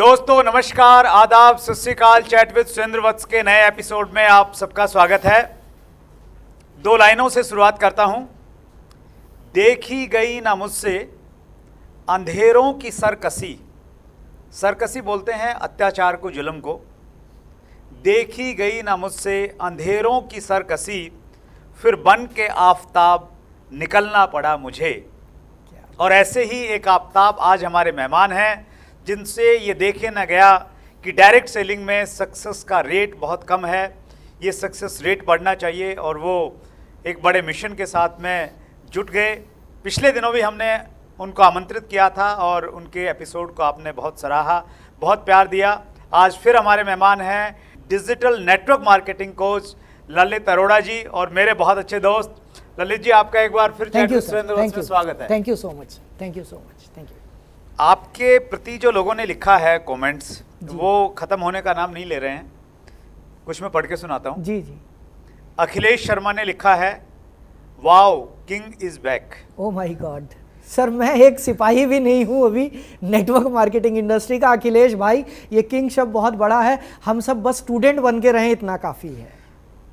दोस्तों नमस्कार, आदाब, सत श्री अकाल। चैट विद सुरेंद्र वत्स के नए एपिसोड में आप सबका स्वागत है। दो लाइनों से शुरुआत करता हूं। देखी गई ना मुझसे अंधेरों की सरकसी, सरकसी बोलते हैं अत्याचार को, जुल्म को। देखी गई ना मुझसे अंधेरों की सरकसी, फिर बन के आफताब निकलना पड़ा मुझे। और ऐसे ही एक आफताब आज हमारे मेहमान हैं, जिनसे ये देखे न गया कि डायरेक्ट सेलिंग में सक्सेस का रेट बहुत कम है। ये सक्सेस रेट बढ़ना चाहिए और वो एक बड़े मिशन के साथ में जुट गए। पिछले दिनों भी हमने उनको आमंत्रित किया था और उनके एपिसोड को आपने बहुत सराहा, बहुत प्यार दिया। आज फिर हमारे मेहमान हैं digital network marketing coach Lalit Arora ji और मेरे बहुत अच्छे दोस्त। ललित जी, आपका एक बार फिर चैट विद सुरेंद्र वत्स में स्वागत है। Thank you so much, thank you so much, thank you. आपके प्रति जो लोगों ने लिखा है कमेंट्स, वो खत्म होने का नाम नहीं ले रहे हैं। कुछ मैं पढ़ के सुनाता हूँ। जी जी। अखिलेश शर्मा ने लिखा है, wow king is back. Oh my God sir, मैं एक सिपाही भी नहीं हूँ अभी नेटवर्क मार्केटिंग इंडस्ट्री का। अखिलेश भाई, ये किंग शब्द बहुत बड़ा है। हम सब बस स्टूडेंट बन के रहें, इतना काफ़ी है।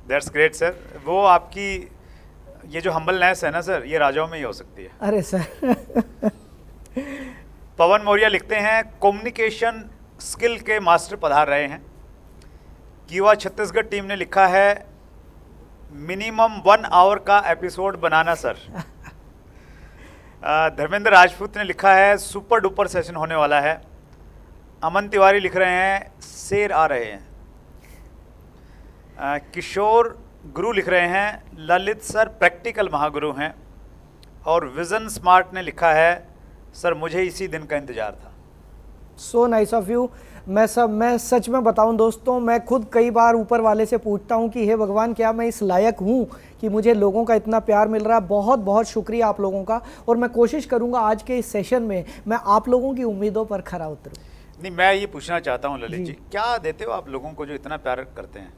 That's great sir. वो आपकी ये जो हम्बलनेस है ना सर, ये राजाओं में ही हो सकती है। अरे सर पवन मौर्य लिखते हैं, कम्युनिकेशन स्किल के मास्टर पधार रहे हैं। युवा छत्तीसगढ़ टीम ने लिखा है, मिनिमम 1 आवर का एपिसोड बनाना सर। धर्मेंद्र राजपूत ने लिखा है, सुपर डुपर सेशन होने वाला है। अमन तिवारी लिख रहे हैं, शेर आ रहे हैं। किशोर गुरु लिख रहे हैं, ललित सर प्रैक्टिकल महागुरु हैं। और विजन स्मार्ट ने लिखा है, सर मुझे इसी दिन का इंतजार था। So nice of you. मैं सच में बताऊं दोस्तों, मैं खुद कई बार ऊपर वाले से पूछता हूं कि हे भगवान, क्या मैं इस लायक हूं कि मुझे लोगों का इतना प्यार मिल रहा है। बहुत बहुत शुक्रिया आप लोगों का। और मैं कोशिश करूंगा आज के इस सेशन में मैं आप लोगों की उम्मीदों पर खरा उतरूं। नहीं, मैं ये पूछना चाहता हूं ललित जी, क्या देते हो आप लोगों को जो इतना प्यार करते हैं?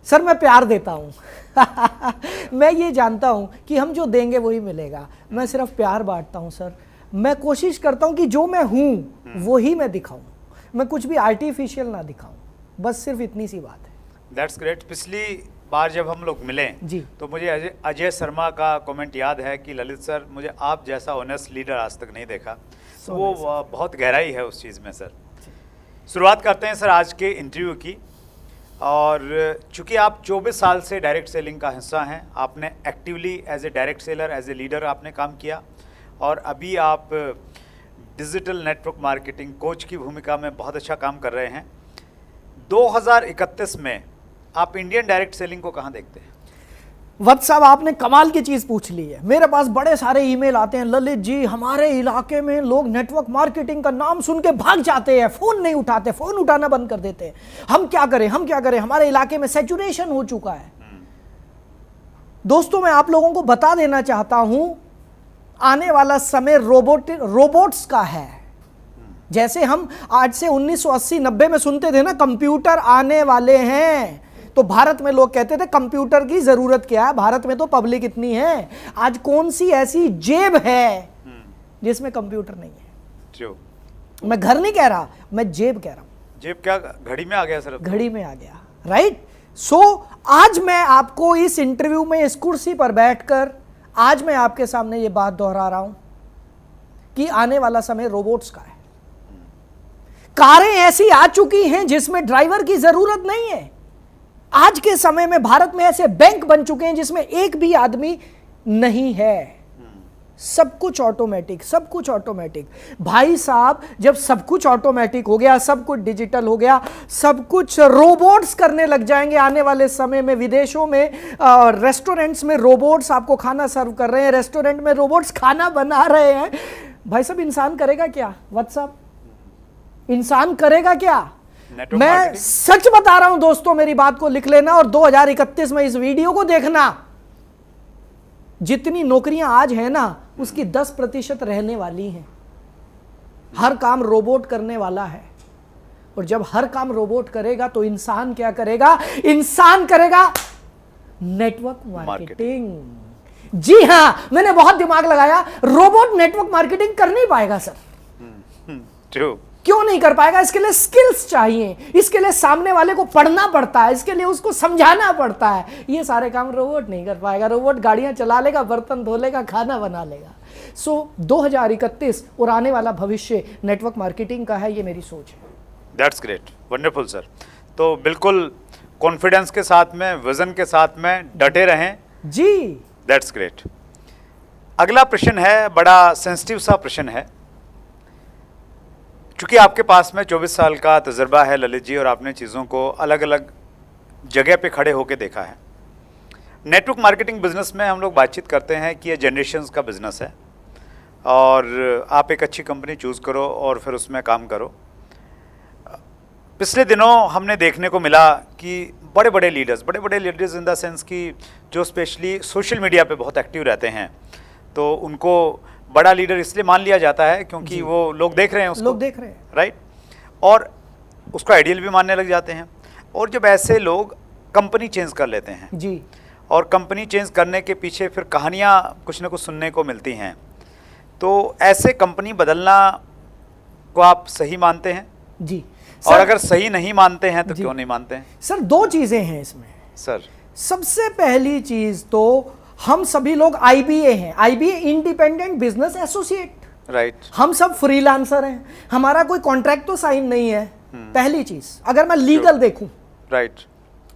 सर मैं प्यार देता हूं मैं ये जानता हूं कि हम जो देंगे वही मिलेगा। मैं सिर्फ प्यार बांटता हूं सर। मैं कोशिश करता हूं कि जो मैं हूं वो ही मैं दिखाऊं, मैं कुछ भी आर्टिफिशियल ना दिखाऊं। बस सिर्फ इतनी सी बात है। That's great. पिछली बार जब हम लोग मिले जी, तो मुझे अजय शर्मा का कमेंट याद है कि ललित सर, मुझे आप जैसा ऑनेस्ट लीडर आज तक नहीं देखा। तो वो बहुत गहराई है उस चीज़ में सर। शुरुआत करते हैं सर आज के इंटरव्यू की। और चूँकि आप 24 साल से डायरेक्ट सेलिंग का हिस्सा हैं, आपने actively as a direct seller, as a leader आपने काम किया और अभी आप डिजिटल नेटवर्क मार्केटिंग कोच की भूमिका में बहुत अच्छा काम कर रहे हैं। 2031 में आप इंडियन डायरेक्ट सेलिंग को कहाँ देखते हैं? वत्स साहब, आपने कमाल की चीज़ पूछ ली है। मेरे पास बड़े सारे ईमेल आते हैं, ललित जी हमारे इलाके में लोग नेटवर्क मार्केटिंग का नाम सुन के भाग जाते हैं, फ़ोन नहीं उठाते, फ़ोन उठाना बंद कर देते हैं। हम क्या करें, हम क्या करें, हमारे इलाके में सैचुरेशन हो चुका है। दोस्तों, मैं आप लोगों को बता देना चाहता हूं, आने वाला समय रोबोट्स का है। जैसे हम आज से 1980-90 में सुनते थे ना, कंप्यूटर आने वाले हैं, तो भारत में लोग कहते थे कंप्यूटर की जरूरत क्या है, भारत में तो पब्लिक इतनी है। आज कौन सी ऐसी जेब है जिसमें कंप्यूटर नहीं है? जो मैं घर नहीं कह रहा, मैं जेब कह रहा हूं। जेब क्या घड़ी में आ गया सर? घड़ी में आ गया, राइट। सो आज मैं आपको इस इंटरव्यू में इस कुर्सी पर बैठकर आज मैं आपके सामने ये बात दोहरा रहा हूं कि आने वाला समय रोबोट्स का है। कारें ऐसी आ चुकी हैं जिसमें ड्राइवर की जरूरत नहीं है। आज के समय में भारत में ऐसे बैंक बन चुके हैं जिसमें एक भी आदमी नहीं है। सब कुछ ऑटोमेटिक, सब कुछ ऑटोमेटिक। भाई साहब, जब सब कुछ ऑटोमेटिक हो गया, सब कुछ डिजिटल हो गया, सब कुछ रोबोट्स करने लग जाएंगे आने वाले समय में। विदेशों में रेस्टोरेंट्स में रोबोट्स आपको खाना सर्व कर रहे हैं, रेस्टोरेंट में रोबोट्स खाना बना रहे हैं। भाई साहब, इंसान करेगा क्या? वत्स साहब, इंसान करेगा क्या? मैं सच बता रहा हूं दोस्तों, मेरी बात को लिख लेना और 2031 में इस वीडियो को देखना। जितनी नौकरियां आज है ना, उसकी 10% रहने वाली हैं। हर काम रोबोट करने वाला है। और जब हर काम रोबोट करेगा तो इंसान क्या करेगा? इंसान करेगा नेटवर्क मार्केटिंग। जी हां, मैंने बहुत दिमाग लगाया। रोबोट नेटवर्क मार्केटिंग कर नहीं पाएगा सर। क्यों नहीं कर पाएगा? इसके लिए स्किल्स चाहिए, इसके लिए सामने वाले को पढ़ना पड़ता है, इसके लिए उसको समझाना पड़ता है। ये सारे काम रोबोट नहीं कर पाएगा। रोबोट गाड़ियां चला लेगा, बर्तन धो लेगा, खाना बना लेगा। सो 2031 और आने वाला भविष्य नेटवर्क मार्केटिंग का है, ये मेरी सोच है। That's great, wonderful sir. तो बिल्कुल कॉन्फिडेंस के साथ में, विजन के साथ में डटे रहें जी। That's great. अगला प्रश्न है, बड़ा सेंसिटिव सा प्रश्न है। चूंकि आपके पास में 24 साल का तजर्बा है ललित जी, और आपने चीज़ों को अलग अलग जगह पे खड़े होकर देखा है। नेटवर्क मार्केटिंग बिजनेस में हम लोग बातचीत करते हैं कि ये जनरेशन्स का बिजनेस है, और आप एक अच्छी कंपनी चूज़ करो और फिर उसमें काम करो। पिछले दिनों हमने देखने को मिला कि बड़े बड़े लीडर्स इन द सेंस कि जो स्पेशली सोशल मीडिया पे बहुत एक्टिव रहते हैं, तो उनको बड़ा लीडर इसलिए मान लिया जाता है क्योंकि वो लोग देख रहे हैं उसको, लोग देख रहे हैं, राइट, और उसको आइडियल भी मानने लग जाते हैं। और जब ऐसे लोग कंपनी चेंज कर लेते हैं जी, और कंपनी चेंज करने के पीछे फिर कहानियाँ कुछ ना कुछ सुनने को मिलती हैं, तो ऐसे कंपनी बदलना को आप सही मानते हैं? जी और सर, अगर सही नहीं मानते हैं तो क्यों नहीं मानते हैं? सर 2 चीजें हैं इसमें सर, सबसे पहली चीज तो हम सभी लोग IBA हैं, IBA independent business associate, right, हम सब फ्रीलांसर हैं, हमारा कोई कॉन्ट्रैक्ट तो साइन नहीं है। पहली चीज, अगर मैं लीगल देखूं, राइट,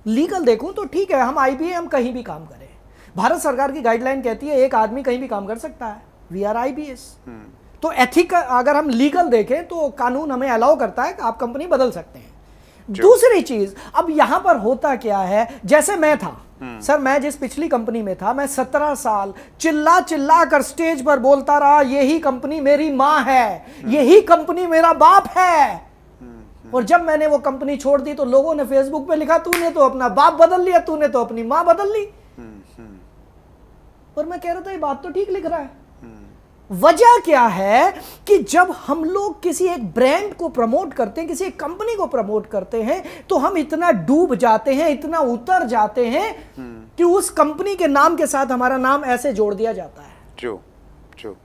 लीगल देखूं तो ठीक है, हम IBA, हम कहीं भी काम करें। भारत सरकार की गाइडलाइन कहती है एक आदमी कहीं भी काम कर सकता है, वी आर IBS। तो एथिक, अगर हम लीगल देखें तो कानून हमें अलाउ करता है कि आप कंपनी बदल सकते हैं। दूसरी चीज, अब यहां पर होता क्या है, जैसे मैं था सर, मैं जिस पिछली कंपनी में था, मैं 17 साल चिल्ला चिल्ला कर स्टेज पर बोलता रहा, यही कंपनी मेरी मां है, यही कंपनी मेरा बाप है। और जब मैंने वो कंपनी छोड़ दी तो लोगों ने फेसबुक पे लिखा, तूने तो अपना बाप बदल लिया, तूने तो अपनी मां बदल ली। और मैं कह रहा था ये बात तो ठीक लिख रहा है। वजह क्या है कि जब हम लोग किसी एक ब्रांड को प्रमोट करते हैं, किसी एक कंपनी को प्रमोट करते हैं, तो हम इतना डूब जाते हैं, इतना उतर जाते हैं कि उस कंपनी के नाम के साथ हमारा नाम ऐसे जोड़ दिया जाता है। True, true.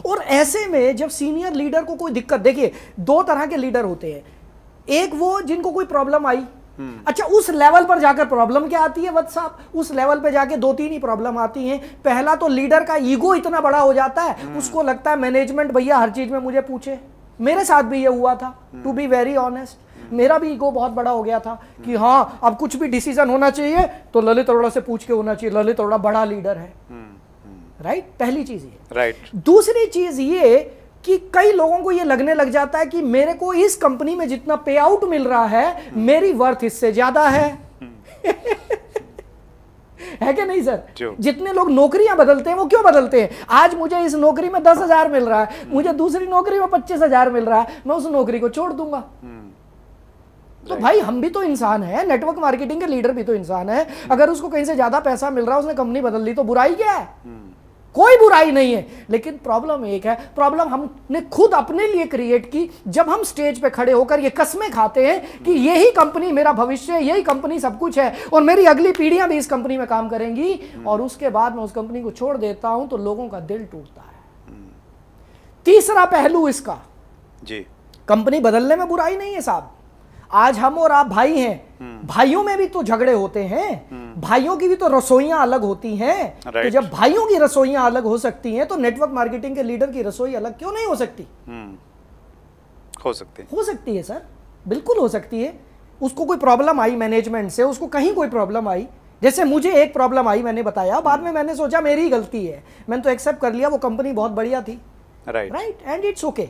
और ऐसे में जब सीनियर लीडर को कोई दिक्कत, देखिए 2 तरह के लीडर होते हैं, एक वो जिनको कोई प्रॉब्लम आई, अच्छा उस लेवल पर जाकर प्रॉब्लम क्या आती है वत्स साहब, उस लेवल पे जाके 2-3 ही प्रॉब्लम आती हैं। पहला तो लीडर का ईगो इतना बड़ा हो जाता है, उसको लगता है मैनेजमेंट भैया हर चीज में मुझे पूछे। मेरे साथ भी ये हुआ था, टू बी वेरी ऑनेस्ट, मेरा भी ईगो बहुत बड़ा हो गया था कि हाँ अब कुछ भी डिसीजन होना चाहिए तो ललित अरोड़ा से पूछ के होना चाहिए, ललित अरोड़ा बड़ा लीडर है, राइट। पहली चीज ये, राइट। दूसरी चीज ये कि कई लोगों को ये लगने लग जाता है कि मेरे को इस कंपनी में जितना पे आउट मिल रहा है मेरी वर्थ इससे ज्यादा है। है कि नहीं सर? जितने लोग नौकरियां बदलते हैं वो क्यों बदलते हैं? आज मुझे इस नौकरी में 10,000 मिल रहा है, मुझे दूसरी नौकरी में 25,000 मिल रहा है, मैं उस नौकरी को छोड़ दूंगा। तो भाई हम भी तो इंसान है, नेटवर्क मार्केटिंग के लीडर भी तो इंसान है। अगर उसको कहीं से ज्यादा पैसा मिल रहा है, उसने कंपनी बदल ली, तो बुराई क्या है? कोई बुराई नहीं है। लेकिन प्रॉब्लम एक है, प्रॉब्लम हमने खुद अपने लिए क्रिएट की जब हम स्टेज पे खड़े होकर ये कस्में खाते हैं कि यही कंपनी मेरा भविष्य है, यही कंपनी सब कुछ है और मेरी अगली पीढ़ियां भी इस कंपनी में काम करेंगी, और उसके बाद मैं उस कंपनी को छोड़ देता हूं तो लोगों का दिल टूटता है। तीसरा पहलू इसका, जी, कंपनी बदलने में बुराई नहीं है साहब। आज हम और आप भाई हैं, भाइयों में भी तो झगड़े होते हैं, भाइयों की भी तो रसोइयां अलग होती हैं। तो जब भाइयों की रसोइयां अलग हो सकती हैं तो नेटवर्क मार्केटिंग के लीडर की रसोई अलग क्यों नहीं हो सकती? हो सकती है सर, बिल्कुल हो सकती है। उसको कोई प्रॉब्लम आई मैनेजमेंट से, उसको कहीं कोई प्रॉब्लम आई, जैसे मुझे एक प्रॉब्लम आई, मैंने बताया, बाद में मैंने सोचा मेरी ही गलती है, मैंने तो एक्सेप्ट कर लिया, वो कंपनी बहुत बढ़िया थी, राइट, एंड इट्स ओके।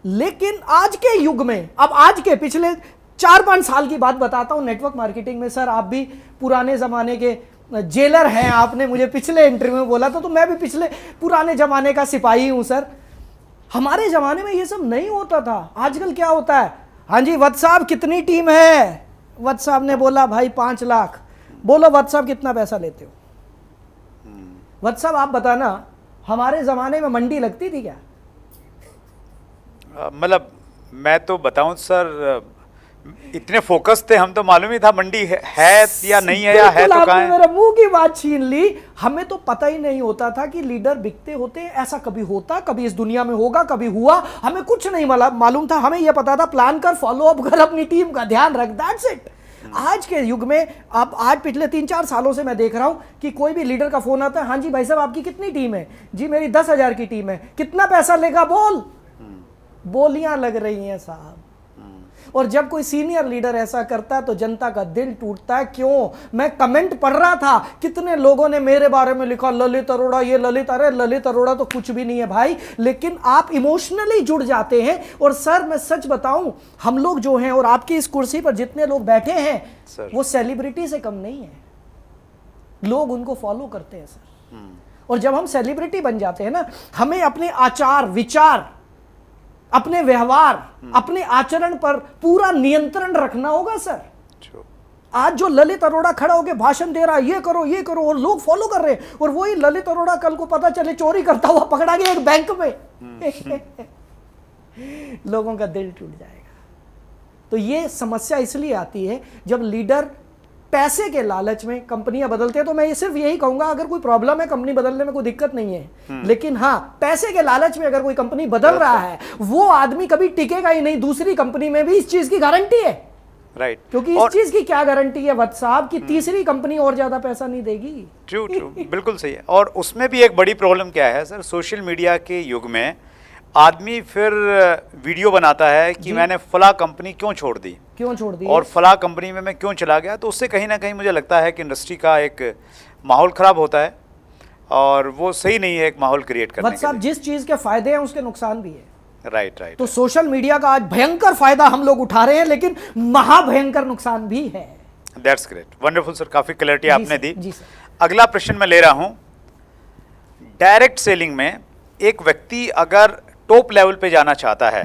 लेकिन आज के युग में, अब आज के पिछले 4-5 साल की बात बताता हूं नेटवर्क मार्केटिंग में। सर आप भी पुराने जमाने के जेलर हैं, आपने मुझे पिछले इंटरव्यू में बोला था, तो मैं भी पिछले पुराने जमाने का सिपाही हूं सर। हमारे जमाने में ये सब नहीं होता था। आजकल क्या होता है, हाँ जी वत्स साहब कितनी टीम है? वत्स साहब ने बोला भाई 5 लाख। बोलो वत्स साहब कितना पैसा लेते हो? वत्स साहब आप बताना, हमारे जमाने में मंडी लगती थी क्या? मतलब मैं तो बताऊं सर, इतने फोकस थे, हम तो मालूम ही था मंडी है या नहीं है, या है बिल्कुल, तो कहाँ आपने है। मेरे मुंह की बात छीन ली। हमें तो पता ही नहीं होता था कि लीडर बिकते होते हैं। ऐसा कभी होता, कभी इस दुनिया में होगा, कभी हुआ, हमें कुछ नहीं मालूम था। हमें यह पता था प्लान कर, फॉलो अप कर, अपनी टीम का ध्यान रख, दैट्स इट। आज के युग में आप, आज पिछले 3-4 सालों से मैं देख रहा हूं कि कोई भी लीडर का फोन आता है, हाँ जी भाई साहब आपकी कितनी टीम है? जी मेरी 10,000 की टीम है। कितना पैसा लेगा बोल? बोलियां लग रही हैं साहब। और जब कोई सीनियर लीडर ऐसा करता है तो जनता का दिल टूटता है। क्यों? मैं कमेंट पढ़ रहा था, कितने लोगों ने मेरे बारे में लिखा, ललित अरोड़ा ये ललित, अरे ललित अरोड़ा तो कुछ भी नहीं है भाई, लेकिन आप इमोशनली जुड़ जाते हैं। और सर मैं सच बताऊं, हम लोग जो हैं और आपकी इस कुर्सी पर जितने लोग बैठे हैं सर, वो सेलिब्रिटी से कम नहीं है। लोग उनको फॉलो करते हैं सर। और जब हम सेलिब्रिटी बन जाते हैं ना, हमें अपने आचार विचार, अपने व्यवहार, अपने आचरण पर पूरा नियंत्रण रखना होगा सर। आज जो ललित अरोड़ा खड़ा होकर भाषण दे रहा है, ये करो और लोग फॉलो कर रहे हैं, और वही ललित अरोड़ा कल को पता चले चोरी करता हुआ पकड़ा गया एक बैंक में लोगों का दिल टूट जाएगा। तो ये समस्या इसलिए आती है जब लीडर पैसे के लालच में कंपनियां बदलते हैं। तो मैं ये सिर्फ यही कहूंगा, अगर कोई प्रॉब्लम है कंपनी बदलने में कोई दिक्कत नहीं है, लेकिन हाँ पैसे के लालच में अगर कोई कंपनी बदल रहा है, वो आदमी कभी टिकेगा ही नहीं। दूसरी कंपनी में भी इस चीज की गारंटी है, राइट। क्योंकि इस चीज की क्या गारंटी है वत्स साहब कि तीसरी कंपनी और ज्यादा पैसा नहीं देगी। ट्रू, बिल्कुल सही है। और उसमें भी एक बड़ी प्रॉब्लम क्या है सर, सोशल मीडिया के युग में आदमी फिर वीडियो बनाता है कि मैंने फला कंपनी क्यों छोड़ दी, और फला कंपनी में मैं क्यों चला गया। तो उससे कहीं ना कहीं मुझे लगता है कि इंडस्ट्री का एक माहौल खराब होता है, और वो सही नहीं है एक माहौल क्रिएट करने के लिए। जिस चीज के फायदे हैं उसके नुकसान भी है। राइट। तो सोशल मीडिया का आज भयंकर फायदा हम लोग उठा रहे हैं, लेकिन महाभयंकर नुकसान भी है। दैट्स ग्रेट, वंडरफुल सर, काफी क्लैरिटी आपने दी। जी सर। अगला प्रश्न मैं ले रहा हूं, डायरेक्ट सेलिंग में एक व्यक्ति अगर टॉप लेवल पे जाना चाहता है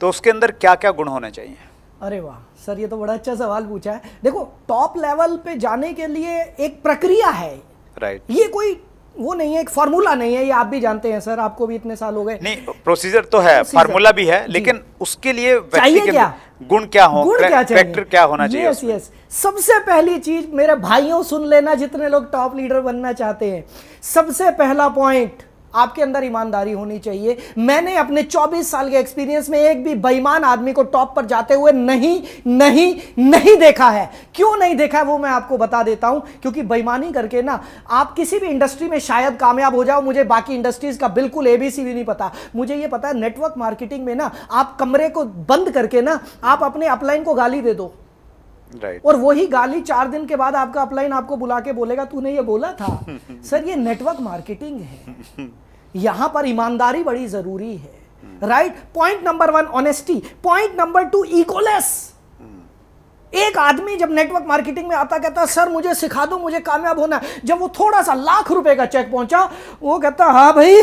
तो उसके अंदर क्या क्या गुण होने चाहिए? अरे वाह सर, ये तो बड़ा अच्छा सवाल पूछा है। देखो, टॉप लेवल पे जाने के लिए एक प्रक्रिया है। राइट। ये कोई वो नहीं है, एक फॉर्मूला नहीं है, ये आप भी जानते हैं सर, आपको भी इतने साल हो गए। नहीं, प्रोसीजर तो है, फार्मूला भी है, लेकिन उसके लिए व्यक्ति के गुण क्या हो, फैक्टर क्या होना चाहिए? Yes yes. सबसे पहली चीज मेरे भाइयों सुन लेना, जितने लोग टॉप लीडर बनना चाहते हैं, सबसे पहला पॉइंट, आपके अंदर ईमानदारी होनी चाहिए। मैंने अपने 24 साल के एक्सपीरियंस में एक भी बेईमान आदमी को टॉप पर जाते हुए नहीं देखा है। क्यों नहीं देखा है वो मैं आपको बता देता हूं, क्योंकि बेईमानी करके ना आप किसी भी इंडस्ट्री में शायद कामयाब हो जाओ। मुझे बाकी इंडस्ट्रीज का बिल्कुल एबीसी भी नहीं पता। मुझे ये पता है नेटवर्क मार्केटिंग में ना आप कमरे को बंद करके ना आप अपने अपलाइन को गाली दे दो, Right. और वही गाली 4 दिन के बाद आपका अपलाइन आपको बुला के बोलेगा तूने ये बोला था। सर ये नेटवर्क मार्केटिंग है, यहां पर ईमानदारी बड़ी जरूरी है। Right. Point number 1 honesty, point number 2 egoless. एक आदमी जब नेटवर्क मार्केटिंग में आता कहता सर मुझे सिखा दो, मुझे कामयाब होना है। जब वो थोड़ा सा लाख रुपए का चेक पहुंचा, वो कहता हाँ भाई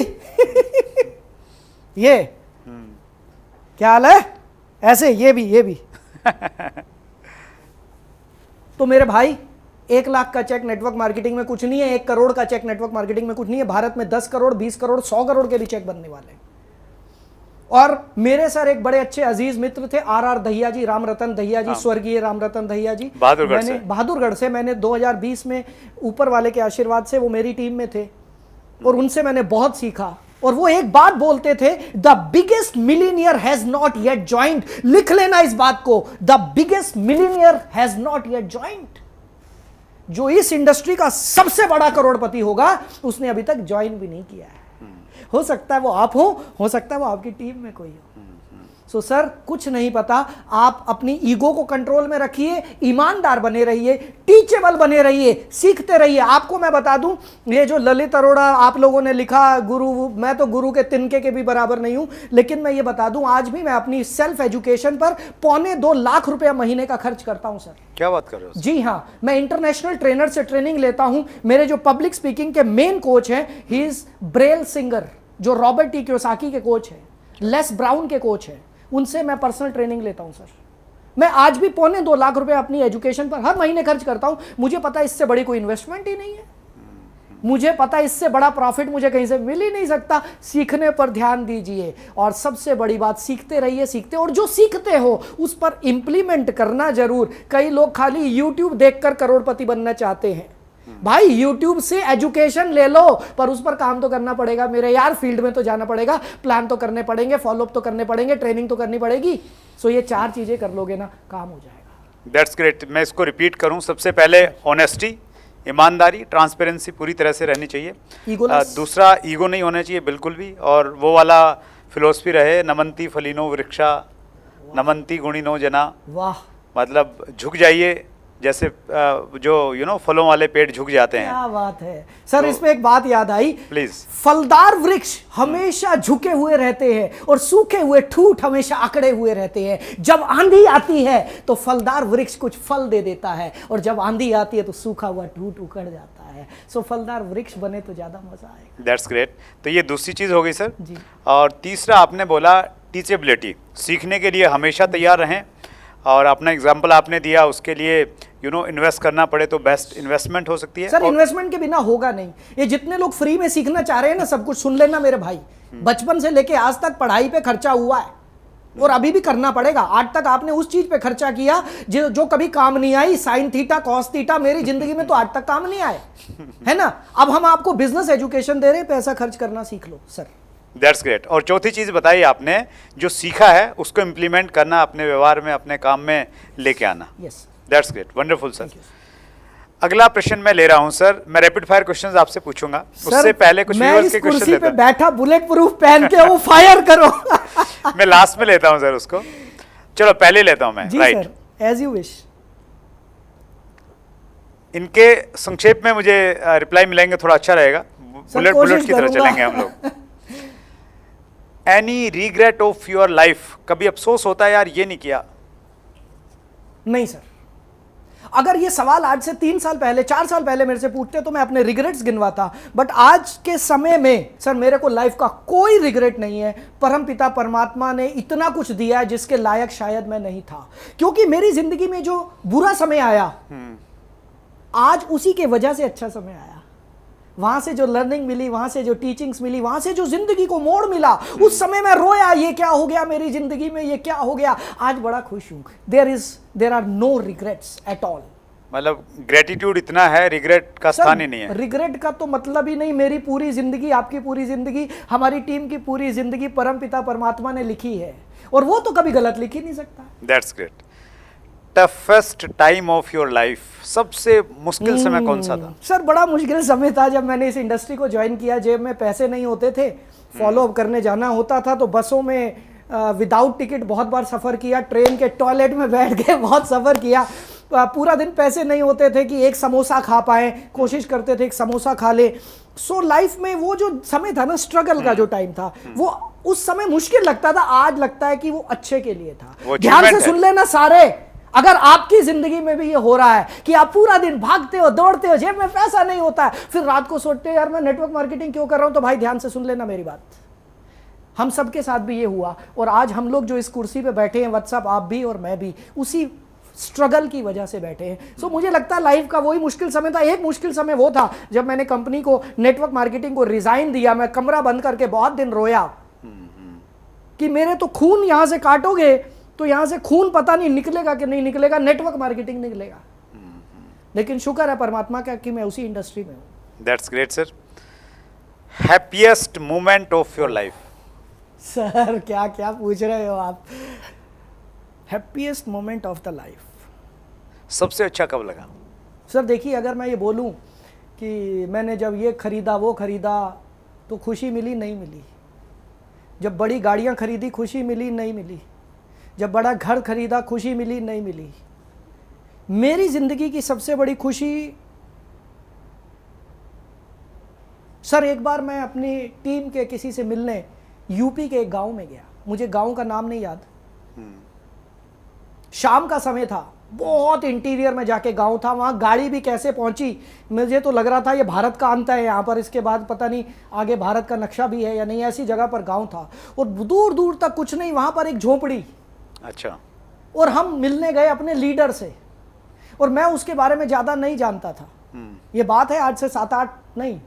ये क्या हाल है, ऐसे ये भी तो मेरे भाई 1 लाख का चेक नेटवर्क मार्केटिंग में कुछ नहीं है, 1 करोड़ का चेक नेटवर्क मार्केटिंग में कुछ नहीं है। भारत में 10 करोड़ 20 करोड़ 100 करोड़ के भी चेक बनने वाले हैं। और मेरे सर एक बड़े अच्छे अजीज मित्र थे, आर दहिया जी, राम रतन दहिया जी, स्वर्गीय राम रतन दहिया जी, बहादुरगढ़ से। मैंने 2020 में ऊपर वाले के आशीर्वाद से वो मेरी टीम में थे, और उनसे मैंने बहुत सीखा। और वो एक बात बोलते थे, the biggest millionaire has not yet joint. लिख लेना इस बात को, the biggest millionaire has not yet joint. जो इस इंडस्ट्री का सबसे बड़ा करोड़पति होगा उसने अभी तक ज्वाइन भी नहीं किया है। हो सकता है वो आप हो सकता है वो आपकी टीम में कोई हो। सो सर कुछ नहीं पता, आप अपनी ईगो को कंट्रोल में रखिए, ईमानदार बने रहिए, टीचेबल बने रहिए, सीखते रहिए। आपको मैं बता दूं, ये जो ललित अरोड़ा आप लोगों ने लिखा गुरु, मैं तो गुरु के तिनके के भी बराबर नहीं हूं, लेकिन मैं ये बता दूं आज भी मैं अपनी सेल्फ एजुकेशन पर 2.25 लाख रुपया महीने का खर्च करता हूं सर। क्या बात कर रहे हो? जी हाँ, मैं इंटरनेशनल ट्रेनर से ट्रेनिंग लेता हूं। मेरे जो पब्लिक स्पीकिंग के मेन कोच हैं, ही इज ब्रेल सिंगर, जो रॉबर्ट टी कियोसाकी के कोच हैं, लेस ब्राउन के कोच हैं, उनसे मैं पर्सनल ट्रेनिंग लेता हूं सर। मैं आज भी 2.25 लाख रुपए अपनी एजुकेशन पर हर महीने खर्च करता हूं। मुझे पता है इससे बड़ी कोई इन्वेस्टमेंट ही नहीं है। मुझे पता है इससे बड़ा प्रॉफिट मुझे कहीं से मिल ही नहीं सकता। सीखने पर ध्यान दीजिए और सबसे बड़ी बात सीखते रहिए, सीखते, और जो सीखते हो उस पर इंप्लीमेंट करना जरूर। कई लोग खाली यूट्यूब देखकर करोड़पति बनना चाहते हैं। भाई यूट्यूब से एजुकेशन ले लो, पर उस पर काम तो करना पड़ेगा मेरे यार, फील्ड में तो जाना पड़ेगा, प्लान तो करने पड़ेंगे, फॉलोअप तो करने पड़ेंगे, ट्रेनिंग तो करनी पड़ेगी। सो ये 4 चीजें कर लोगे ना, काम हो जाएगा। That's great. मैं इसको रिपीट करूं, सबसे पहले ऑनेस्टी, ईमानदारी, ट्रांसपेरेंसी पूरी तरह से रहनी चाहिए। दूसरा, ईगो नहीं होना चाहिए बिल्कुल भी, और वो वाला फिलोसफी रहे, नमंती फलिनो वृक्षा नमंती गुणिनो जना। वाह, मतलब झुक जाइए, जैसे जो फलों वाले पेड़ झुक जाते हैं। क्या बात है सर। तो, इस पे एक बात याद आई, प्लीज। फलदार वृक्ष हमेशा झुके हुए रहते हैं और सूखे हुए ठूठ हमेशा अकड़े हुए रहते हैं। जब आंधी आती है तो फलदार वृक्ष कुछ फल दे देता है, और जब आंधी आती है तो सूखा हुआ ठूठ उखड़ जाता है। सो फलदार वृक्ष बने तो ज्यादा मजा आएगा। That's great. तो ये दूसरी चीज हो गई सर जी। और तीसरा आपने बोला टीचेबिलिटी, सीखने के लिए हमेशा तैयार रहें, और अपना एग्जाम्पल आपने दिया, उसके लिए इन्वेस्ट करना पड़े तो बेस्ट इन्वेस्टमेंट हो सकती है। सर इन्वेस्टमेंट के बिना होगा नहीं। ये जितने लोग फ्री में सीखना चाह रहे हैं ना, सब कुछ सुन लेना मेरे भाई। बचपन से लेके आज तक पढ़ाई पे खर्चा हुआ है और अभी भी करना पड़ेगा। आज तक आपने उस चीज पे खर्चा किया जो कभी काम नहीं आई। साइन थीटा कॉस थीटा मेरी जिंदगी में तो आज तक काम नहीं आए, है ना। अब हम आपको बिजनेस एजुकेशन दे रहे हैं, पैसा खर्च करना सीख लो सर। That's great. और चौथी चीज बताई आपने, जो सीखा है उसको इम्प्लीमेंट करना, अपने व्यवहार में, अपने काम में लेके आना। Yes, that's great, wonderful sir. अगला प्रश्न मैं ले रहा हूं सर, मैं रैपिड फायर क्वेश्चंस आपसे पूछूंगा। उससे पहले कुछ व्यूअर्स के क्वेश्चन लेता हूं। बैठा बुलेट प्रूफ पहन के वो फायर करो। मैं लास्ट में लेता हूं सर उसको। चलो पहले लेता हूं मैं। Right, as you wish. इनके संक्षेप में मुझे रिप्लाई मिलेंगे, थोड़ा अच्छा रहेगा। बुलेट की तरह चलेंगे हम लोग। Any regret of your life, कभी अफसोस होता है यार ये नहीं किया? नहीं सर। अगर ये सवाल आज से 3 साल पहले, 4 साल पहले मेरे से पूछते तो मैं अपने रिग्रेट्स गिनवाता, बट आज के समय में सर मेरे को लाइफ का कोई रिग्रेट नहीं है। परमपिता परमात्मा ने इतना कुछ दिया है जिसके लायक शायद मैं नहीं था, क्योंकि मेरी जिंदगी में जो बुरा समय आया आज उसी के वजह से अच्छा समय आया। वहां से जो लर्निंग मिली, वहां से जो टीचिंग्स मिली, वहां से जो जिंदगी को मोड़ मिला, उस समय मैं रोया, ये क्या हो गया मेरी जिंदगी में, ये क्या हो गया। आज बड़ा खुश हूं। There are no regrets at all. मतलब ग्रेटिट्यूड इतना है, रिग्रेट का स्थान ही नहीं है। रिग्रेट का तो मतलब ही नहीं। मेरी पूरी जिंदगी, आपकी पूरी जिंदगी, हमारी टीम की पूरी जिंदगी परमपिता परमात्मा ने लिखी है, और वो तो कभी गलत लिख ही नहीं सकता। That's great. Toughest time of your life, सबसे मुश्किल समय कौन सा था? सर बड़ा मुश्किल समय था जब मैंने इस इंडस्ट्री को ज्वाइन किया। जेब में पैसे नहीं होते थे, फॉलो अप करने जाना होता था तो बसों में विदाउट टिकट बहुत बार सफ़र किया, ट्रेन के टॉयलेट में बैठ के बहुत सफ़र किया। पूरा दिन पैसे नहीं होते थे कि एक समोसा खा पाए, कोशिश करते थे एक समोसा खा ले। सो लाइफ में वो जो समय था ना, स्ट्रगल का जो टाइम था, वो उस समय मुश्किल लगता था। आज लगता है कि वो अच्छे के लिए था। ध्यान से सुन लेना सारे, अगर आपकी जिंदगी में भी ये हो रहा है कि आप पूरा दिन भागते हो, दौड़ते हो, जेब में पैसा नहीं होता है, फिर रात को सोचते हो यार मैं नेटवर्क मार्केटिंग क्यों कर रहा हूं, तो भाई ध्यान से सुन लेना मेरी बात। हम सबके साथ भी ये हुआ, और आज हम लोग जो इस कुर्सी पे बैठे हैं, व्हाट्सएप आप भी और मैं भी, उसी स्ट्रगल की वजह से बैठे हैं। सो मुझे लगता है लाइफ का वही मुश्किल समय था। एक मुश्किल समय वो था जब मैंने कंपनी को, नेटवर्क मार्केटिंग को रिजाइन दिया। मैं कमरा बंद करके बहुत दिन रोया कि मेरे तो खून यहां से काटोगे तो यहां से खून पता नहीं निकलेगा कि नहीं निकलेगा, नेटवर्क मार्केटिंग निकलेगा। लेकिन शुक्र है परमात्मा का कि मैं उसी इंडस्ट्री में हूं। That's great sir. Happiest moment of your life? Sir क्या क्या पूछ रहे हो आप। Happiest moment of the life, सबसे अच्छा कब लगा? सर देखिए, अगर मैं ये बोलूं कि मैंने जब ये खरीदा वो खरीदा तो खुशी मिली नहीं मिली। जब बड़ी गाड़ियां खरीदी खुशी मिली नहीं मिली। जब बड़ा घर खरीदा खुशी मिली नहीं मिली। मेरी जिंदगी की सबसे बड़ी खुशी, सर एक बार मैं अपनी टीम के किसी से मिलने यूपी के एक गांव में गया। मुझे गांव का नाम नहीं याद। शाम का समय था, बहुत इंटीरियर में जाके गांव था। वहां गाड़ी भी कैसे पहुंची, मुझे तो लग रहा था ये भारत का अंत है यहाँ पर, इसके बाद पता नहीं आगे भारत का नक्शा भी है या नहीं। ऐसी जगह पर गांव था और दूर दूर तक कुछ नहीं, वहां पर एक झोपड़ी। अच्छा। और हम मिलने गए अपने लीडर से, और मैं उसके बारे में ज्यादा नहीं जानता था। ये बात है आज से 7-8 नहीं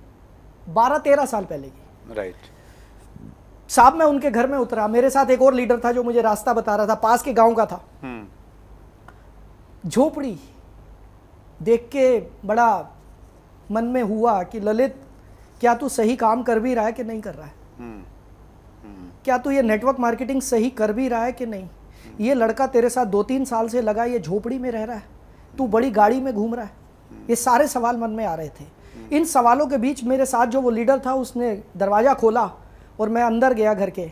12-13 साल पहले की। राइट। साहब मैं उनके घर में उतरा, मेरे साथ एक और लीडर था जो मुझे रास्ता बता रहा था, पास के गांव का था। झोपड़ी देख के बड़ा मन में हुआ कि ललित क्या तू सही काम कर भी रहा है कि नहीं कर रहा है, क्या तू ये नेटवर्क मार्केटिंग सही कर भी रहा है कि नहीं। ये लड़का तेरे साथ 2-3 साल से लगा, ये झोपड़ी में रह रहा है, तू बड़ी गाड़ी में घूम रहा है। ये सारे सवाल मन में आ रहे थे। इन सवालों के बीच मेरे साथ जो वो लीडर था उसने दरवाज़ा खोला और मैं अंदर गया घर के।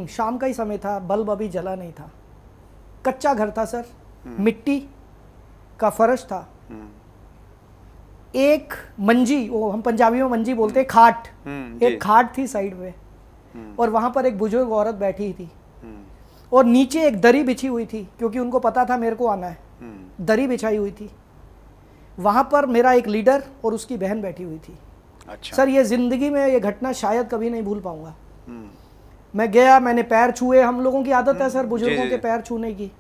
शाम का ही समय था, बल्ब अभी जला नहीं था, कच्चा घर था सर, मिट्टी का फर्श था, एक मंजी, वो हम पंजाबी में मंजी बोलते हैं, खाट, एक खाट थी साइड में, और वहां पर एक बुजुर्ग औरत बैठी थी और नीचे एक दरी बिछी हुई थी, क्योंकि उनको पता था मेरे को आना है, दरी बिछाई हुई थी। वहां पर मेरा एक लीडर और उसकी बहन बैठी हुई थी। अच्छा। सर ये जिंदगी में ये घटना शायद कभी नहीं भूल पाऊंगा। मैं गया, मैंने पैर छुए, हम लोगों की आदत है सर बुजुर्गों के पैर छूने की।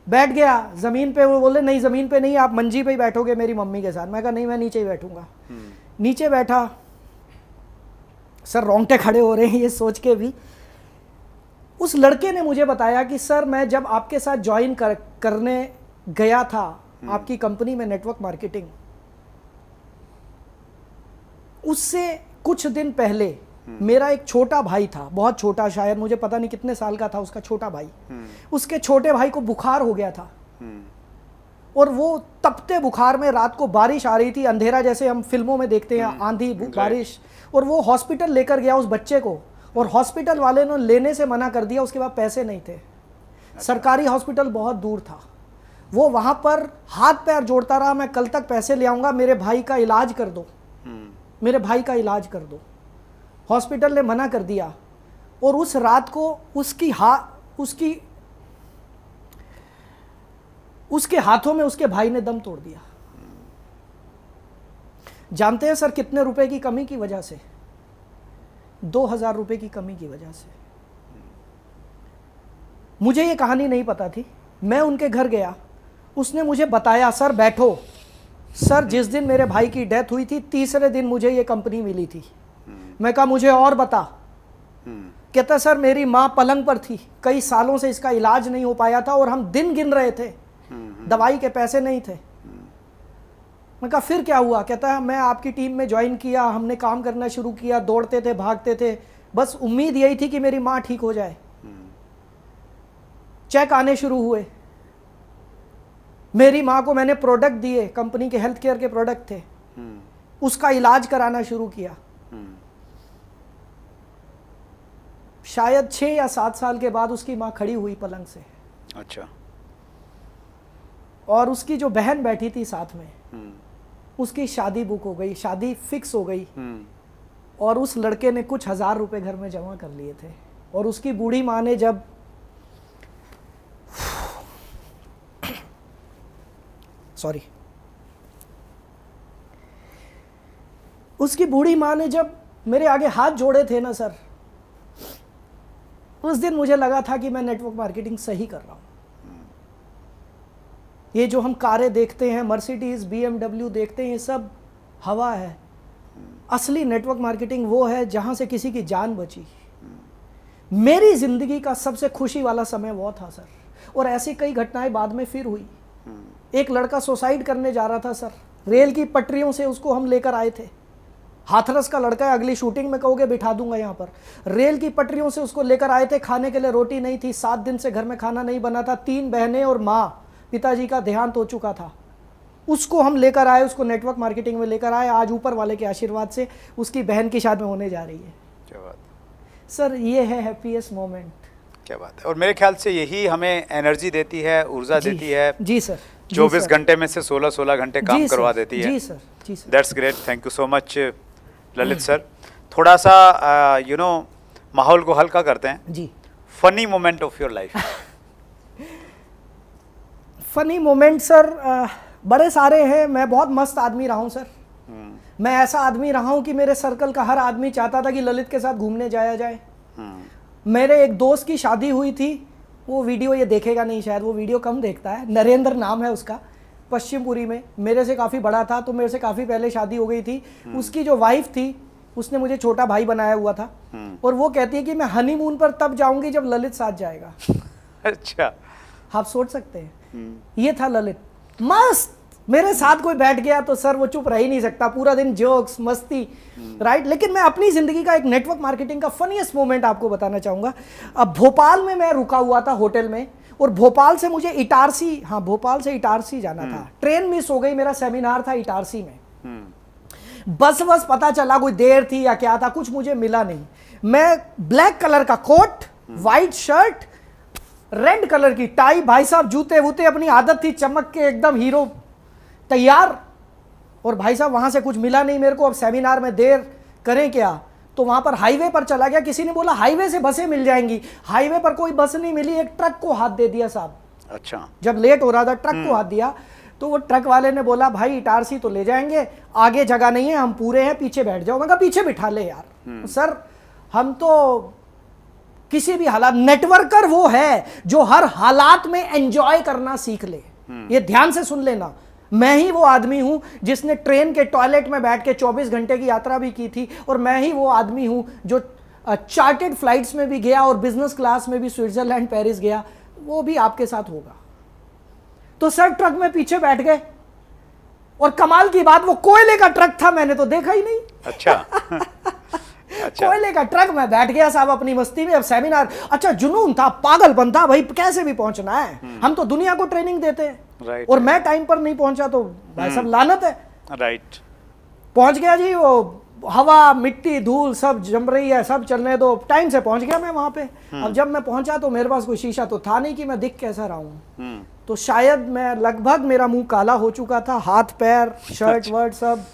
बैठ गया जमीन पे, वो बोले नहीं जमीन पे नहीं, आप मंजी पे ही बैठोगे मेरी मम्मी के साथ। मैं कहा नहीं, मैं नीचे ही बैठूंगा। नीचे बैठा, सर रोंगटे खड़े हो रहे हैं ये सोच के भी। उस लड़के ने मुझे बताया कि सर मैं जब आपके साथ ज्वाइन करने गया था आपकी कंपनी में नेटवर्क मार्केटिंग, उससे कुछ दिन पहले मेरा एक छोटा भाई था, बहुत छोटा, शायद मुझे पता नहीं कितने साल का था उसका छोटा भाई। उसके छोटे भाई को बुखार हो गया था और वो तपते बुखार में, रात को बारिश आ रही थी, अंधेरा जैसे हम फिल्मों में देखते हैं, आंधी बारिश, और वो हॉस्पिटल लेकर गया उस बच्चे को, और हॉस्पिटल वाले ने लेने से मना कर दिया, उसके बाद पैसे नहीं थे। सरकारी हॉस्पिटल बहुत दूर था। वो वहां पर हाथ पैर जोड़ता रहा, मैं कल तक पैसे ले आऊंगा, मेरे भाई का इलाज कर दो, मेरे भाई का इलाज कर दो। हॉस्पिटल ने मना कर दिया और उस रात को उसके हाथों में उसके भाई ने दम तोड़ दिया। जानते हैं सर कितने रुपए की कमी की वजह से? 2000 रुपए की कमी की वजह से। मुझे ये कहानी नहीं पता थी, मैं उनके घर गया, उसने मुझे बताया, सर बैठो, सर जिस दिन मेरे भाई की डेथ हुई थी तीसरे दिन मुझे ये कंपनी मिली थी। मैं कहा मुझे और बता। कहता सर मेरी माँ पलंग पर थी, कई सालों से इसका इलाज नहीं हो पाया था और हम दिन गिन रहे थे, दवाई के पैसे नहीं थे। मैं कहा फिर क्या हुआ? कहता है मैं आपकी टीम में ज्वाइन किया, हमने काम करना शुरू किया, दौड़ते थे, भागते थे, बस उम्मीद यही थी कि मेरी माँ ठीक हो जाए। चेक आने शुरू हुए, मेरी माँ को मैंने प्रोडक्ट दिए, कंपनी के हेल्थ केयर के प्रोडक्ट थे, उसका इलाज कराना शुरू किया। शायद 6 या 7 साल के बाद उसकी माँ खड़ी हुई पलंग से। अच्छा। और उसकी जो बहन बैठी थी साथ में, उसकी शादी बुक हो गई, शादी फिक्स हो गई, और उस लड़के ने कुछ 1000 रुपए घर में जमा कर लिए थे। और उसकी बूढ़ी माँ ने जब उसकी बूढ़ी माँ ने जब मेरे आगे हाथ जोड़े थे ना सर, उस दिन मुझे लगा था कि मैं नेटवर्क मार्केटिंग सही कर रहा हूं। ये जो हम कारें देखते हैं, मर्सिडीज, BMW देखते हैं, ये सब हवा है। असली नेटवर्क मार्केटिंग वो है जहां से किसी की जान बची। मेरी जिंदगी का सबसे खुशी वाला समय वो था सर, और ऐसी कई घटनाएं बाद में फिर हुई। एक लड़का सुसाइड करने जा रहा था सर, रेल की पटरियों से उसको हम लेकर आए थे। हाथरस का लड़का है, अगली शूटिंग में कहोगे बिठा दूंगा यहाँ पर। रेल की पटरियों से उसको लेकर आए थे, खाने के लिए रोटी नहीं थी, 7 दिन से घर में खाना नहीं बना था, 3 बहनें और माँ, पिताजी का देहांत हो चुका था। उसको हम लेकर आए, उसको नेटवर्क मार्केटिंग में लेकर आए। आज ऊपर वाले के आशीर्वाद से उसकी बहन की शादी होने जा रही है। क्या बात सर, ये है हैप्पीएस्ट मोमेंट। क्या बात है। और मेरे ख्याल से यही हमें एनर्जी देती है, ऊर्जा देती है। जी सर। 24 घंटे में से 16 घंटे काम करवा देती है। जी सर, जी sir. That's great, thank you so much Lalit sir. थोड़ा सा माहौल को हल्का करते हैं जी। Funny moment of your life. Funny moment sir बड़े सारे हैं। मैं बहुत मस्त आदमी रहा हूँ सर। मैं ऐसा आदमी रहा हूँ कि मेरे सर्कल का हर आदमी चाहता था कि ललित के साथ घूमने जाया जाए। मेरे एक दोस्त की शादी हुई थी, वो वीडियो ये देखेगा नहीं शायद, वो वीडियो कम देखता है, नरेंद्र नाम है उसका। पश्चिमपुरी में, मेरे से काफ़ी बड़ा था, तो मेरे से काफ़ी पहले शादी हो गई थी। उसकी जो वाइफ थी उसने मुझे छोटा भाई बनाया हुआ था, और वो कहती है कि मैं हनीमून पर तब जाऊंगी जब ललित साथ जाएगा। अच्छा, आप सोच सकते हैं, ये था ललित। मस्त मेरे साथ कोई बैठ गया तो सर वो चुप रह ही नहीं सकता, पूरा दिन जोक्स मस्ती, राइट। लेकिन मैं अपनी जिंदगी का एक नेटवर्क मार्केटिंग का फनीएस्ट मोमेंट आपको बताना चाहूंगा। अब भोपाल में मैं रुका हुआ था होटल में, और भोपाल से मुझे इटारसी, हाँ भोपाल से इटारसी जाना था। ट्रेन मिस हो गई, मेरा सेमिनार था इटारसी में। बस पता चला कोई देर थी या क्या था, कुछ मुझे मिला नहीं। मैं ब्लैक कलर का coat, white shirt, red colour की टाई, भाई साहब जूते वूते, अपनी आदत थी चमक के एकदम हीरो तैयार। और भाई साहब वहां से कुछ मिला नहीं मेरे को। अब सेमिनार में देर करें क्या, तो वहां पर हाईवे पर चला गया। किसी ने बोला हाईवे से बसें मिल जाएंगी, हाईवे पर कोई बस नहीं मिली, एक ट्रक को हाथ दे दिया साहब। अच्छा, जब लेट हो रहा था ट्रक को हाथ दिया, तो वो ट्रक वाले ने बोला भाई इटारसी तो ले जाएंगे, आगे जगह नहीं है, हम पूरे हैं, पीछे बैठ जाओ। मैं कहा पीछे बिठा ले यार। सर हम तो किसी भी हालात, नेटवर्कर वो है जो हर हालात में एंजॉय करना सीख ले। ये ध्यान से सुन लेना, मैं ही वो आदमी हूं जिसने ट्रेन के टॉयलेट में बैठ के 24 घंटे की यात्रा भी की थी, और मैं ही वो आदमी हूं जो चार्टेड फ्लाइट्स में भी गया और बिजनेस क्लास में भी स्विट्जरलैंड पेरिस गया। वो भी आपके साथ होगा। तो सर ट्रक में पीछे बैठ गए, और कमाल की बात वो कोयले का ट्रक था, मैंने तो देखा ही नहीं। अच्छा। अच्छा, कोयले का ट्रक में बैठ गया साहब अपनी मस्ती में। अब सेमिनार, अच्छा जुनून था, पागलपन था, भाई कैसे भी पहुंचना है, हम तो दुनिया को ट्रेनिंग देते हैं। राइट। और मैं टाइम पर नहीं पहुंचा तो भाई साहब लानत है। राइट। पहुंच गया जी, वो हवा मिट्टी धूल सब जम रही है, सब चलने दो, टाइम से पहुंच गया मैं वहां पे। अब जब मैं पहुंचा तो मेरे पास कोई शीशा तो था नहीं कि मैं दिख कैसा रहा हूं, तो शायद मैं लगभग, मेरा मुंह काला हो चुका था, हाथ पैर शर्ट वर्ट सब।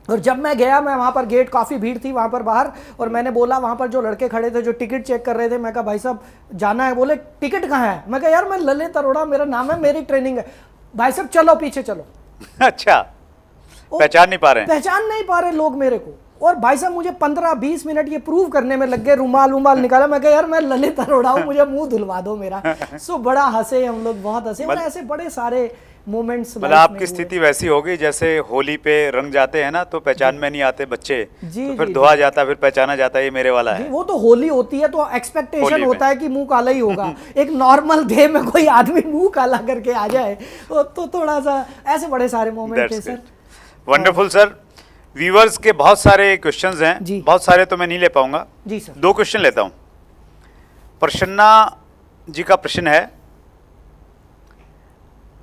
और जब मैं गया, मैं वहां पर गेट, काफी भीड़ थी वहां पर बाहर, और मैंने बोला वहां पर जो लड़के खड़े थे जो टिकट चेक कर रहे थे, मैं कहा भाई साहब जाना है। बोले टिकट कहाँ है? मैं कहा यार मैं ललित अरोड़ा मेरा नाम है, मेरी ट्रेनिंग है। भाई साहब चलो पीछे चलो। अच्छा, पहचान नहीं पा रहे हैं? पहचान नहीं पा रहे लोग मेरे को। और भाई साहब मुझे 15-20 मिनट ये प्रूव करने में लग गए, रुमाल निकाला। मैं कहा यार मैं ललित अरोड़ा हूं, मुझे मुंह धुलवा दो मेरा। सो बड़ा हंसे हम लोग, बहुत हंसे। और ऐसे बड़े सारे मोमेंट्स। मतलब आपकी स्थिति वैसी होगी जैसे होली पे रंग जाते हैं ना, तो पहचान में नहीं आते बच्चे, तो फिर धोआ जाता, फिर पहचाना जाता है ये मेरे वाला है। वो तो होली होती है तो एक्सपेक्टेशन होता है कि मुंह काला ही होगा। एक नॉर्मल डे में कोई आदमी मुंह काला करके आ जाए तो थोड़ा सा, ऐसे बड़े सारे मोमेंट थे सर। Wonderful sir. व्यूअर्स के बहुत सारे क्वेश्चंस हैं, बहुत सारे तो मैं नहीं ले पाऊंगा जी सर। 2 क्वेश्चन लेता हूं। प्रसन्ना जी का प्रश्न है,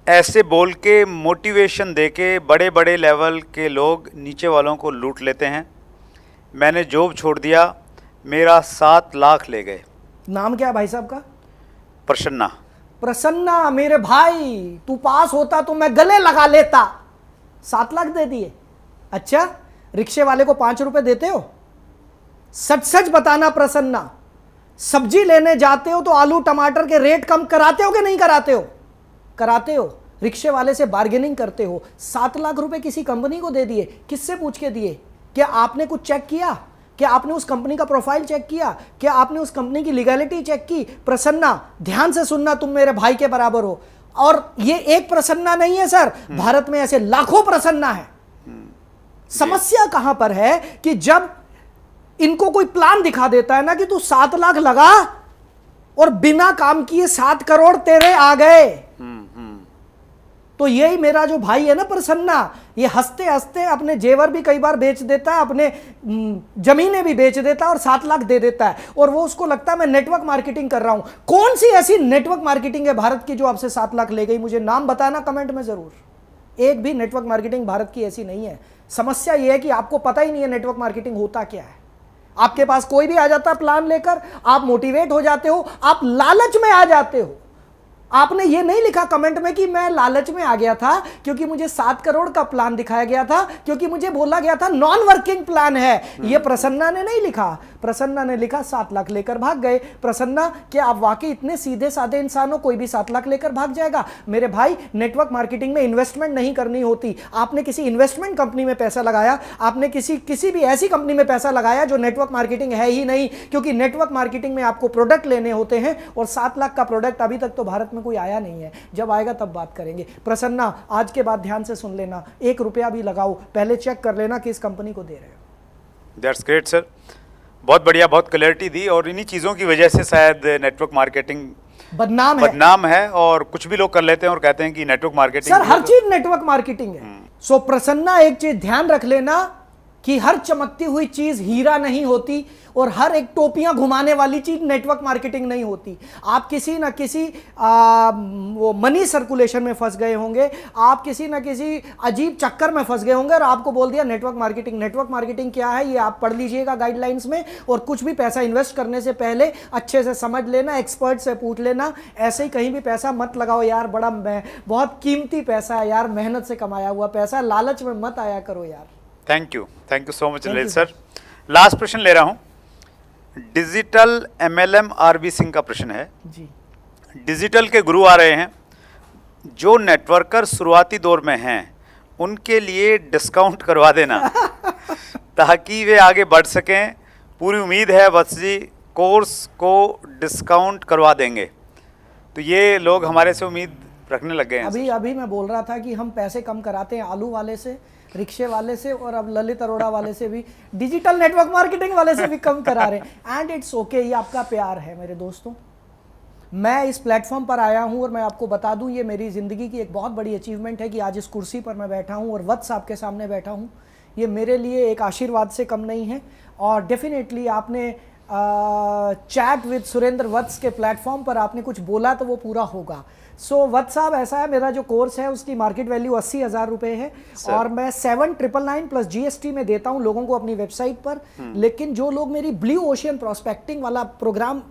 ऐसे बोल के मोटिवेशन देके बड़े बड़े लेवल के लोग नीचे वालों को लूट लेते हैं। मैंने जॉब छोड़ दिया, मेरा 7 लाख ले गए। नाम क्या है भाई साहब का? प्रसन्ना। प्रसन्ना मेरे भाई, तू पास होता तो मैं गले लगा लेता। 7 लाख दे दिए? अच्छा, रिक्शे वाले को 5 रुपए देते हो? सच सच बताना प्रसन्ना, सब्जी लेने जाते हो तो आलू टमाटर के रेट कम कराते हो कि नहीं कराते हो? कराते हो। रिक्शे वाले से बार्गेनिंग करते हो। 7 लाख रुपए किसी कंपनी को दे दिए, किससे पूछ के दिए? क्या आपने कुछ चेक किया? क्या आपने उस कंपनी का प्रोफाइल चेक किया? क्या आपने उस कंपनी की लीगैलिटी चेक की? प्रसन्ना ध्यान से सुनना, तुम मेरे भाई के बराबर हो। और ये एक प्रसन्ना नहीं है सर, भारत में ऐसे लाखों प्रसन्ना है। समस्या कहां पर है कि जब इनको कोई प्लान दिखा देता है ना कि तू 7 लाख लगा और बिना काम किए 7 करोड़ तेरे आ गए, तो यही मेरा जो भाई है ना प्रसन्ना, ये हंसते हंसते अपने जेवर भी कई बार बेच देता है, अपने जमीनें भी बेच देता है और 7 लाख दे देता है, और वो उसको लगता है मैं नेटवर्क मार्केटिंग कर रहा हूं। कौन सी ऐसी नेटवर्क मार्केटिंग है भारत की जो आपसे 7 लाख ले गई? मुझे नाम बताना कमेंट में जरूर। एक भी नेटवर्क मार्केटिंग भारत की ऐसी नहीं है। समस्या यह है कि आपको पता ही नहीं है नेटवर्क मार्केटिंग होता क्या है। आपके पास कोई भी आ जाता है प्लान लेकर, आप मोटिवेट हो जाते हो, आप लालच में आ जाते हो। आपने ये नहीं लिखा कमेंट में कि मैं लालच में आ गया था क्योंकि मुझे 7 करोड़ का प्लान दिखाया गया था, क्योंकि मुझे बोला गया था नॉन वर्किंग प्लान है। ये प्रसन्ना ने नहीं लिखा। प्रसन्ना ने लिखा 7 लाख लेकर भाग गए। प्रसन्ना, क्या आप वाकई इतने सीधे साधे इंसान हो? कोई भी 7 लाख लेकर भाग जाएगा? मेरे भाई, नेटवर्क मार्केटिंग में इन्वेस्टमेंट नहीं करनी होती। आपने किसी इन्वेस्टमेंट कंपनी में पैसा लगाया, आपने किसी भी ऐसी कंपनी में पैसा लगाया जो नेटवर्क मार्केटिंग है ही नहीं, क्योंकि नेटवर्क मार्केटिंग में आपको प्रोडक्ट लेने होते हैं, और 7 लाख का प्रोडक्ट अभी तक तो भारत में कोई आया नहीं है, जब आएगा तब बात करेंगे। प्रसन्ना, आज के बाद ध्यान से सुन लेना, 1 रुपया भी लगाओ, पहले चेक कर लेना कि इस कंपनी को दे रहे हो। दैट्स ग्रेट सर, बहुत बढ़िया, बहुत क्लैरिटी दी। और इन्हीं चीज़ों की वजह से शायद नेटवर्क मार्केटिंग बदनाम है और कुछ भी लोग कर लेते हैं और कहते हैं कि नेटवर्क मार्केटिंग। सर हर चीज नेटवर्क मार्केटिंग है। सो प्रसन्ना, एक चीज ध्यान रख लेना कि हर चमकती हुई चीज हीरा नहीं होती और हर एक टोपियां घुमाने वाली चीज नेटवर्क मार्केटिंग नहीं होती। आप किसी ना किसी वो मनी सर्कुलेशन में फंस गए होंगे, आप किसी ना किसी अजीब चक्कर में फंस गए होंगे और आपको बोल दिया नेटवर्क मार्केटिंग। नेटवर्क मार्केटिंग क्या है ये आप पढ़ लीजिएगा गाइडलाइंस में, और कुछ भी पैसा इन्वेस्ट करने से पहले अच्छे से समझ लेना, एक्सपर्ट से पूछ लेना। ऐसे ही कहीं भी पैसा मत लगाओ यार, बहुत कीमती पैसा है यार, मेहनत से कमाया हुआ पैसा, लालच में मत आया करो यार। Thank you so much Lalit sir. Last प्रश्न ले रहा हूं, डिजिटल MLM RB सिंह का प्रश्न है जी। डिजिटल के गुरु आ रहे हैं, जो नेटवर्कर शुरुआती दौर में हैं उनके लिए डिस्काउंट करवा देना ताकि वे आगे बढ़ सकें। पूरी उम्मीद है वत्स जी कोर्स को डिस्काउंट करवा देंगे। तो ये लोग हमारे से उम्मीद रखने लग गए हैं। अभी मैं बोल रहा था कि हम पैसे कम कराते हैं आलू वाले से, रिक्शे वाले से, और अब ललित अरोड़ा वाले से भी, डिजिटल नेटवर्क मार्केटिंग वाले से भी कम करा रहे हैं। एंड इट्स ओके, ये आपका प्यार है मेरे दोस्तों। मैं इस प्लेटफॉर्म पर आया हूं और मैं आपको बता दूं ये मेरी ज़िंदगी की एक बहुत बड़ी अचीवमेंट है कि आज इस कुर्सी पर मैं बैठा हूं और वत्स आपके सामने बैठा हूं। ये मेरे लिए एक आशीर्वाद से कम नहीं है। और डेफिनेटली आपने चैट विद सुरेंद्र वत्स के प्लेटफॉर्म पर आपने कुछ बोला तो वो पूरा होगा। सो वत्स साहब, ऐसा है, मेरा जो कोर्स है उसकी मार्केट वैल्यू 80,000 रुपए है और मैं 7,999 प्लस GST में देता हूं लोगों को अपनी वेबसाइट पर। लेकिन जो लोग मेरी ब्लू ओशियन प्रोस्पेक्टिंग वाला प्रोग्राम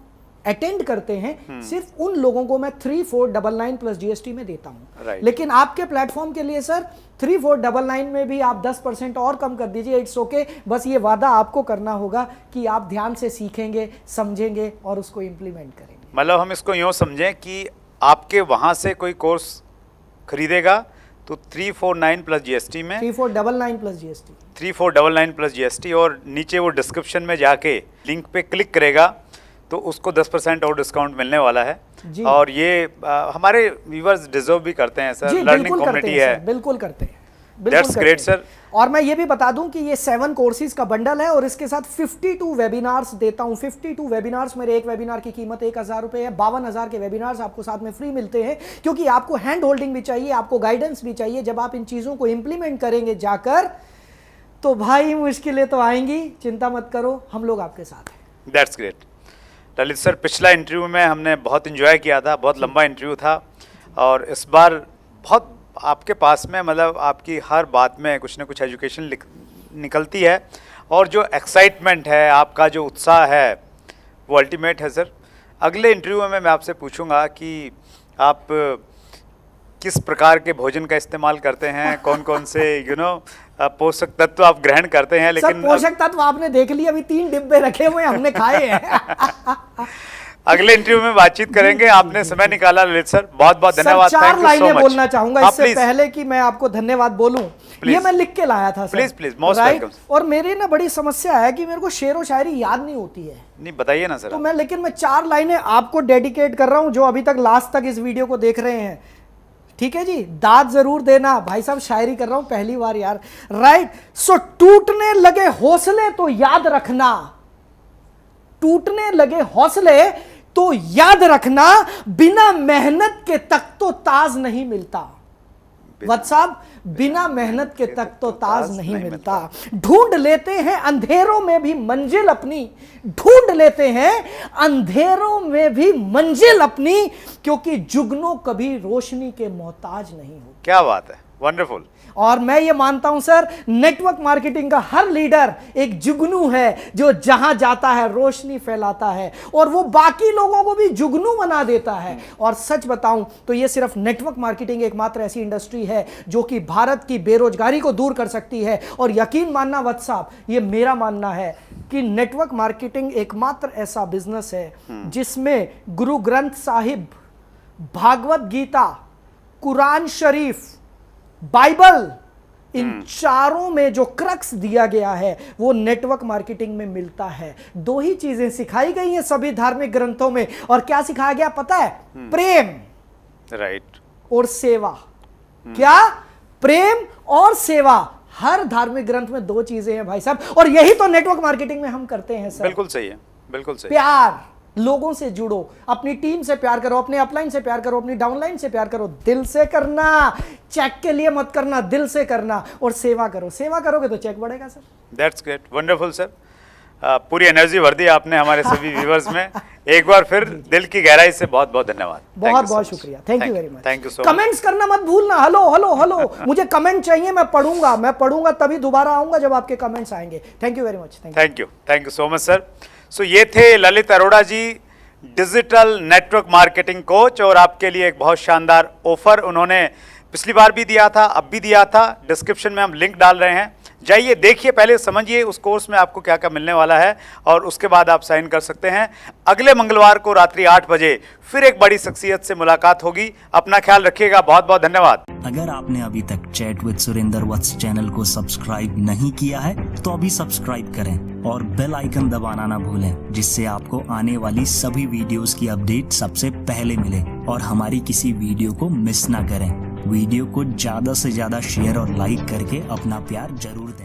अटेंड करते हैं, सिर्फ उन लोगों को मैं 3,499 प्लस GST में देता हूं। लेकिन आपके प्लेटफॉर्म के लिए सर 3,499 में भी आप 10% और कम कर दीजिए, इट्स ओके। बस ये वादा आपको करना होगा कि आप ध्यान से सीखेंगे, समझेंगे और उसको इंप्लीमेंट करेंगे। मतलब हम इसको यूँ समझें कि आपके वहाँ से कोई कोर्स खरीदेगा तो 349 प्लस GST में, 3,499 प्लस GST, 3,499 प्लस GST, और नीचे वो डिस्क्रिप्शन में जाके लिंक पे क्लिक करेगा तो उसको 10% और डिस्काउंट मिलने वाला है। और ये हमारे व्यूअर्स डिजर्व भी करते हैं सर, लर्निंग कम्युनिटी है। बिल्कुल करते हैं। That's great sir. और मैं ये भी बता दूं कि ये 7 कोर्सेज का बंडल है और इसके साथ 52 वेबिनार्स देता हूं। 52 वेबिनार्स, मेरे एक वेबिनार की कीमत 1,000 रुपए है। 52,000 के वेबिनार्स आपको साथ में फ्री मिलते हैं, क्योंकि आपको हैंड होल्डिंग भी चाहिए, आपको गाइडेंस भी चाहिए। जब आप इन चीजों को इंप्लीमेंट करेंगे जाकर, तो भाई मुश्किलें तो आएंगी, चिंता मत करो, हम लोग आपके साथ हैं। That's great Lalit sir. पिछला इंटरव्यू में हमने बहुत इंजॉय किया था, बहुत लंबा इंटरव्यू था, और इस बार बहुत आपके पास में, मतलब आपकी हर बात में कुछ ना कुछ एजुकेशन निकलती है, और जो एक्साइटमेंट है, आपका जो उत्साह है, वो अल्टीमेट है सर। अगले इंटरव्यू में मैं आपसे पूछूंगा कि आप किस प्रकार के भोजन का इस्तेमाल करते हैं, कौन कौन से पोषक तत्व आप ग्रहण करते हैं। लेकिन पोषक तत्व आपने देख लिया, अभी 3 डिब्बे रखे हुए हमने खाए हैं। अगले इंटरव्यू में बातचीत करेंगे। आपने समय निकाला ललित सर, बहुत बहुत धन्यवाद। 4 लाइनें बोलना चाहूंगा इससे पहले कि मैं आपको धन्यवाद बोलूं। ये मैं लिख के लाया था सर। Please most welcome. और मेरी ना बड़ी समस्या है कि मेरे को शेर व शायरी याद नहीं होती है। नहीं, बताइए ना सर। तो लेकिन मैं 4 लाइनें आपको डेडिकेट कर रहा हूं, जो अभी तक लास्ट तक इस वीडियो को देख रहे हैं। ठीक है जी, दाद जरूर देना। भाई साहब शायरी कर रहा हूं पहली बार यार। राइट। सो टूटने लगे हौसले तो याद रखना, टूटने लगे हौसले तो याद रखना, बिना मेहनत के तक तो ताज नहीं मिलता। वत्स साहब, बिना मेहनत के तक तो ताज नहीं मिलता। ढूंढ लेते हैं अंधेरों में भी मंजिल अपनी, ढूंढ लेते हैं अंधेरों में भी मंजिल अपनी, क्योंकि जुगनू कभी रोशनी के मोहताज नहीं हो। क्या बात है, वंडरफुल। और मैं ये मानता हूं सर, नेटवर्क मार्केटिंग का हर लीडर एक जुगनू है, जो जहां जाता है रोशनी फैलाता है और वो बाकी लोगों को भी जुगनू बना देता है। और सच बताऊं तो ये सिर्फ नेटवर्क मार्केटिंग एकमात्र ऐसी इंडस्ट्री है जो कि भारत की बेरोजगारी को दूर कर सकती है। और यकीन मानना वत्स साहब, ये मेरा मानना है कि नेटवर्क मार्केटिंग एकमात्र ऐसा बिजनेस है जिसमें गुरु ग्रंथ साहिब, भागवत गीता, कुरान शरीफ, बाइबल, इन चारों में जो क्रक्स दिया गया है वो नेटवर्क मार्केटिंग में मिलता है। 2 ही चीजें सिखाई गई हैं सभी धार्मिक ग्रंथों में। और क्या सिखाया गया पता है? प्रेम। राइट। और सेवा। क्या? प्रेम और सेवा। हर धार्मिक ग्रंथ में दो चीजें हैं भाई साहब, और यही तो नेटवर्क मार्केटिंग में हम करते हैं सर। बिल्कुल सही है, बिल्कुल सही। प्यार, लोगों से जुड़ो, अपनी टीम से प्यार करो, अपने अपलाइन से प्यार करो, अपनी डाउनलाइन से प्यार करो, दिल से करना, चेक के लिए मत करना, दिल से करना, और सेवा करो। सेवा करोगे तो चेक बढ़ेगा sir. That's great, wonderful sir. पूरी एनर्जी भर दी आपने हमारे सभी व्यूअर्स में। एक बार फिर दिल की गहराई से बहुत बहुत धन्यवाद। बहुत बहुत शुक्रिया, thank you very much. Thank you so much. Comments करना मत भूलना। हेलो हेलो हेलो, मुझे कमेंट चाहिए, मैं पढ़ूंगा तभी दोबारा आऊंगा जब आपके कमेंट्स आएंगे। Thank you very much. Thank you so much sir. So ये थे Lalit Arora ji, digital network marketing coach, और आपके लिए एक बहुत शानदार ऑफर उन्होंने पिछली बार भी दिया था, अब भी दिया था। डिस्क्रिप्शन में हम लिंक डाल रहे हैं, जाइए देखिए, पहले समझिए उस कोर्स में आपको क्या क्या मिलने वाला है, और उसके बाद आप साइन कर सकते हैं। अगले मंगलवार को रात्रि 8 बजे फिर एक बड़ी शख्सियत से मुलाकात होगी। अपना ख्याल रखिएगा, बहुत बहुत धन्यवाद। अगर आपने अभी तक chat with Surendra Vats channel को सब्सक्राइब नहीं किया है तो अभी सब्सक्राइब करें और बेल आइकन दबाना ना भूलें, जिससे आपको आने वाली सभी वीडियोस की अपडेट सबसे पहले मिले और हमारी किसी वीडियो को मिस ना करें। वीडियो को ज्यादा से ज्यादा शेयर और लाइक करके अपना प्यार जरूर दें।